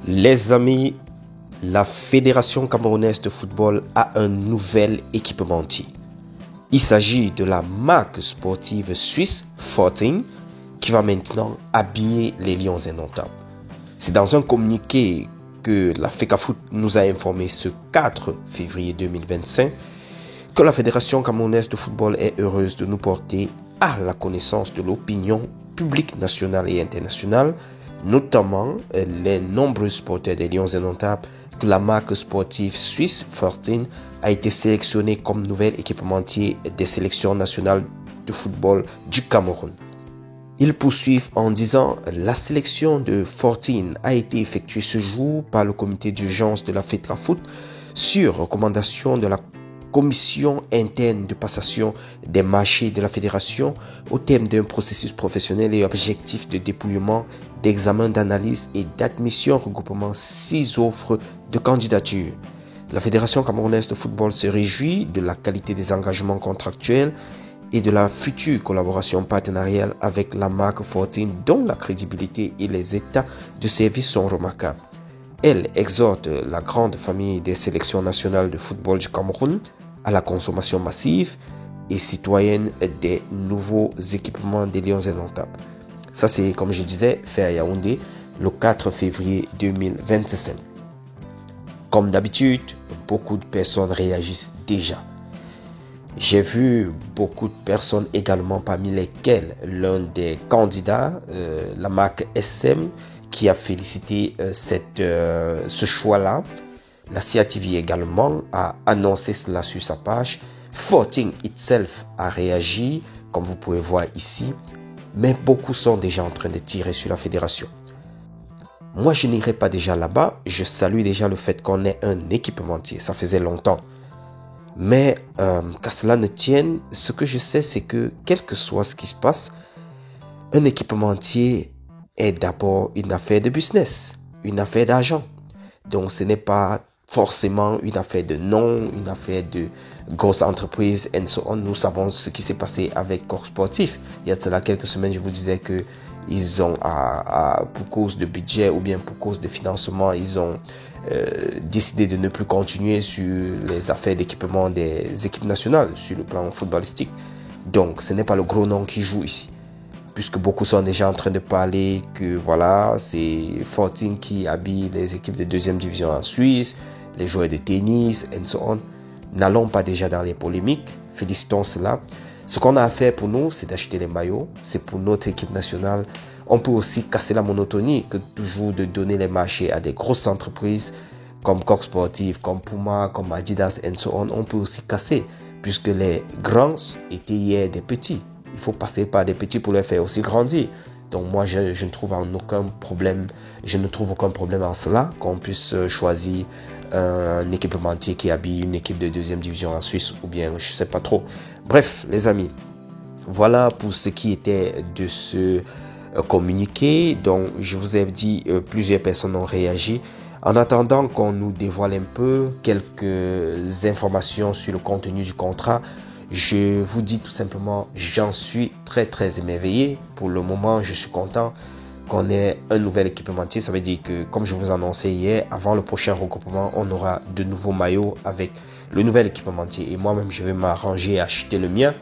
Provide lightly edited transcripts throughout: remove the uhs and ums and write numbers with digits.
Les amis, la Fédération camerounaise de football a un nouvel équipementier. Il s'agit de la marque sportive suisse Fortin qui va maintenant habiller les Lions indomptables. C'est dans un communiqué que la FECAFOOT nous a informé ce 4 février 2025 que la Fédération camerounaise de football est heureuse de nous porter à la connaissance de l'opinion publique nationale et internationale, notamment les nombreux supporters des Lions indomptables, que la marque sportive suisse Fortin a été sélectionnée comme nouvel équipementier des sélections nationales de football du Cameroun. Ils poursuivent en disant « La sélection de Fortin a été effectuée ce jour par le comité d'urgence de la FECAFOOT sur recommandation de la commission interne de passation des marchés de la fédération au terme d'un processus professionnel et objectif de dépouillement, d'examen, d'analyse et d'admission regroupement 6 offres de candidature. La Fédération camerounaise de football se réjouit de la qualité des engagements contractuels et de la future collaboration partenariale avec la marque Fortin dont la crédibilité et les états de service sont remarquables. Elle exhorte la grande famille des sélections nationales de football du Cameroun à la consommation massive et citoyenne des nouveaux équipements des Lions indomptables. Ça, c'est, comme je disais, fait à Yaoundé le 4 février 2025. Comme d'habitude, beaucoup de personnes réagissent déjà. J'ai vu beaucoup de personnes également, parmi lesquelles l'un des candidats, la marque SM, qui a félicité ce choix-là. La CATV également a annoncé cela sur sa page. Fortin itself a réagi, comme vous pouvez voir ici. Mais beaucoup sont déjà en train de tirer sur la fédération. Moi, je n'irai pas déjà là-bas. Je salue déjà le fait qu'on ait un équipementier. Ça faisait longtemps. Mais qu'à cela ne tienne, ce que je sais, c'est que quel que soit ce qui se passe, un équipementier est d'abord une affaire de business, une affaire d'argent. Donc ce n'est pas forcément une affaire de nom, une affaire de grosse entreprise and so on. Nous savons ce qui s'est passé avec Corps Sportif. Il y a cela quelques semaines, je vous disais que ils ont, pour cause de budget ou bien pour cause de financement, ils ont décidé de ne plus continuer sur les affaires d'équipement des équipes nationales sur le plan footballistique. Donc ce n'est pas le gros nom qui joue ici, puisque beaucoup sont déjà en train de parler que voilà, c'est Fortin qui habille les équipes de deuxième division en Suisse, les joueurs de tennis, and so on. N'allons pas déjà dans les polémiques, félicitons cela. Ce qu'on a à faire pour nous, c'est d'acheter les maillots, c'est pour notre équipe nationale. On peut aussi casser la monotonie que toujours de donner les marchés à des grosses entreprises comme Corps Sportif, comme Puma, comme Adidas, and so on. On peut aussi casser, puisque les grands étaient hier des petits. Il faut passer par des petits pour les faire aussi grandir. Donc moi, je ne trouve aucun problème en cela, qu'on puisse choisir un équipementier qui habille une équipe de deuxième division en Suisse ou bien je sais pas trop. Bref, les amis, voilà pour ce qui était de ce communiqué. Donc je vous ai dit, plusieurs personnes ont réagi. En attendant qu'on nous dévoile un peu quelques informations sur le contenu du contrat, je vous dis tout simplement, j'en suis très émerveillé. Pour le moment, je suis content qu'on ait un nouvel équipementier. Ça veut dire que, comme je vous annonçais hier, avant le prochain regroupement, on aura de nouveaux maillots avec le nouvel équipementier. Et moi-même, je vais m'arranger à acheter le mien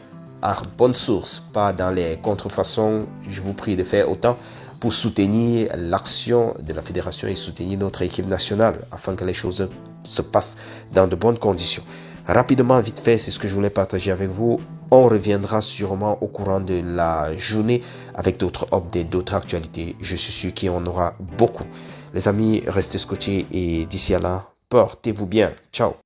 à bonne source, pas dans les contrefaçons. Je vous prie de faire autant pour soutenir l'action de la fédération et soutenir notre équipe nationale afin que les choses se passent dans de bonnes conditions. Rapidement, vite fait, c'est ce que je voulais partager avec vous. On reviendra sûrement au courant de la journée avec d'autres updates, d'autres actualités. Je suis sûr qu'il y en aura beaucoup. Les amis, restez scotchés et d'ici à là, portez-vous bien. Ciao.